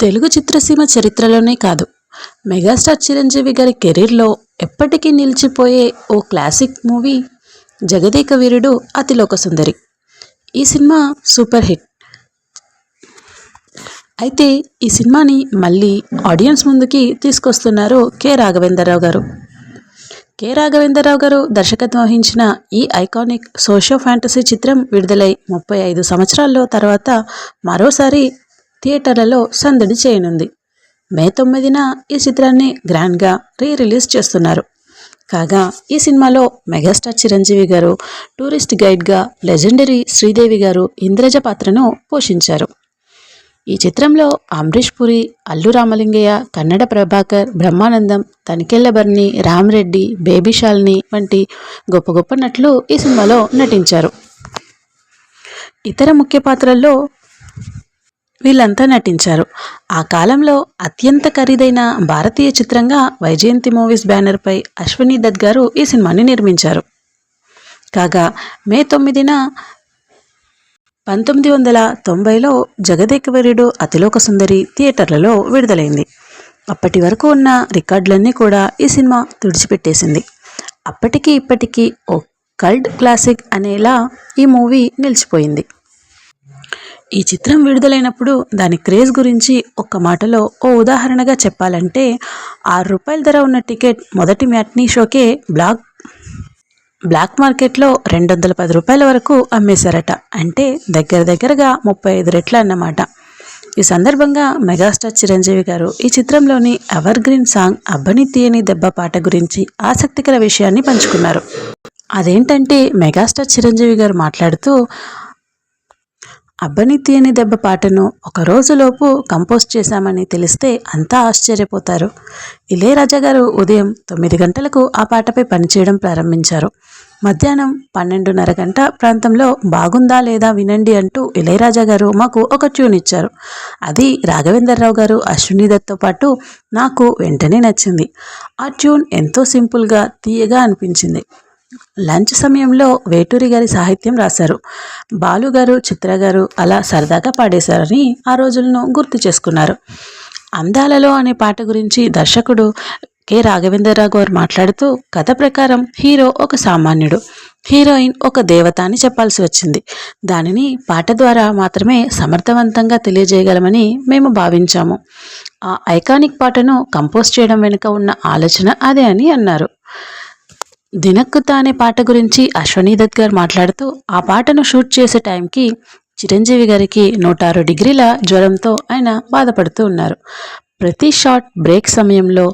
తెలుగు చిత్రసీమ చరిత్రలోనే కాదు, మెగాస్టార్ చిరంజీవి గారి కెరీర్లో ఎప్పటికీ నిలిచిపోయే ఓ క్లాసిక్ మూవీ 'జగదేక వీరుడు అతిలోక సుందరి'. ఈ సినిమా సూపర్ హిట్. అయితే ఈ సినిమాని మళ్ళీ ఆడియన్స్ ముందుకి తీసుకొస్తున్నారు రాఘవేంద్రరావు గారు. రాఘవేంద్రరావు గారు దర్శకత్వం వహించిన ఈ ఐకానిక్ సోషియో ఫ్యాంటసీ చిత్రం విడుదలై 35 సంవత్సరాల్లో తర్వాత మరోసారి థియేటర్లలో సందడి చేయనుంది. మే 9న ఈ చిత్రాన్ని గ్రాండ్గా రిలీజ్ చేస్తున్నారు. కాగా ఈ సినిమాలో మెగాస్టార్ చిరంజీవి గారు టూరిస్ట్ గైడ్గా, లెజెండరీ శ్రీదేవి గారు ఇంద్రజ పాత్రను పోషించారు. ఈ చిత్రంలో అమరీష్ పురి, అల్లు రామలింగయ్య, కన్నడ ప్రభాకర్, బ్రహ్మానందం, తనికెళ్ల బర్ని, రామ్రెడ్డి, బేబీ శాలిని వంటి గొప్ప గొప్ప నటులు ఈ సినిమాలో నటించారు. ఇతర ముఖ్య పాత్రల్లో వీళ్ళంతా నటించారు. ఆ కాలంలో అత్యంత ఖరీదైన భారతీయ చిత్రంగా వైజయంతి మూవీస్ బ్యానర్పై అశ్వనీ దత్ గారు ఈ సినిమాని నిర్మించారు. కాగా మే 9న 1990లో జగదేక వీరుడు అతిలోక సుందరి థియేటర్లలో విడుదలైంది. అప్పటి వరకు ఉన్న రికార్డులన్నీ కూడా ఈ సినిమా తుడిచిపెట్టేసింది. అప్పటికి ఇప్పటికీ ఓ కల్ట్ క్లాసిక్ అనేలా ఈ మూవీ నిలిచిపోయింది. ఈ చిత్రం విడుదలైనప్పుడు దాని క్రేజ్ గురించి ఒక్క మాటలో ఓ ఉదాహరణగా చెప్పాలంటే, ₹6 ధర ఉన్న టికెట్ మొదటి మ్యాట్నీ షోకే బ్లాక్ మార్కెట్లో ₹210 వరకు అమ్మేశారట. అంటే దగ్గరగా 35 రెట్లు అన్నమాట. ఈ సందర్భంగా మెగాస్టార్ చిరంజీవి గారు ఈ చిత్రంలోని ఎవర్ గ్రీన్ సాంగ్ 'అబ్బని తీయని దెబ్బ' పాట గురించి ఆసక్తికర విషయాన్ని పంచుకున్నారు. అదేంటంటే, మెగాస్టార్ చిరంజీవి గారు మాట్లాడుతూ, అబ్బని తీయని దెబ్బ పాటను ఒక రోజులోపు కంపోజ్ చేశామని తెలిస్తే అంతా ఆశ్చర్యపోతారు. ఇళయరాజా గారు ఉదయం 9 గంటలకు ఆ పాటపై పనిచేయడం ప్రారంభించారు. మధ్యాహ్నం 12:30 గంట ప్రాంతంలో బాగుందా లేదా వినండి అంటూ ఇళయరాజా గారు మాకు ఒక ట్యూన్ ఇచ్చారు. అది రాఘవేంద్రరావు గారు, అశ్వినీ దత్తో పాటు నాకు వెంటనే నచ్చింది. ఆ ట్యూన్ ఎంతో సింపుల్గా, తీయగా అనిపించింది. లంచ్ సమయంలో వేటూరి గారి సాహిత్యం రాశారు. బాలు గారు, చిత్ర గారు అలా సరదాగా పాడేశారని ఆ రోజులను గుర్తు చేసుకున్నారు. అందాలలో అనే పాట గురించి దర్శకుడు రాఘవేంద్రరావు గారు మాట్లాడుతూ, కథ ప్రకారం హీరో ఒక సామాన్యుడు, హీరోయిన్ ఒక దేవత అని చెప్పాల్సి వచ్చింది. దానిని పాట ద్వారా మాత్రమే సమర్థవంతంగా తెలియజేయగలమని మేము భావించాము. ఆ ఐకానిక్ పాటను కంపోజ్ చేయడం వెనుక ఉన్న ఆలోచన అదే అని అన్నారు. దినక్కుతా అనే పాట గురించి అశ్వనీ దత్ గారు మాట్లాడుతూ, ఆ పాటను షూట్ చేసే టైంకి చిరంజీవి గారికి 106 డిగ్రీల జ్వరంతో ఆయన బాధపడుతూ ఉన్నారు. ప్రతి షాట్ బ్రేక్ సమయంలో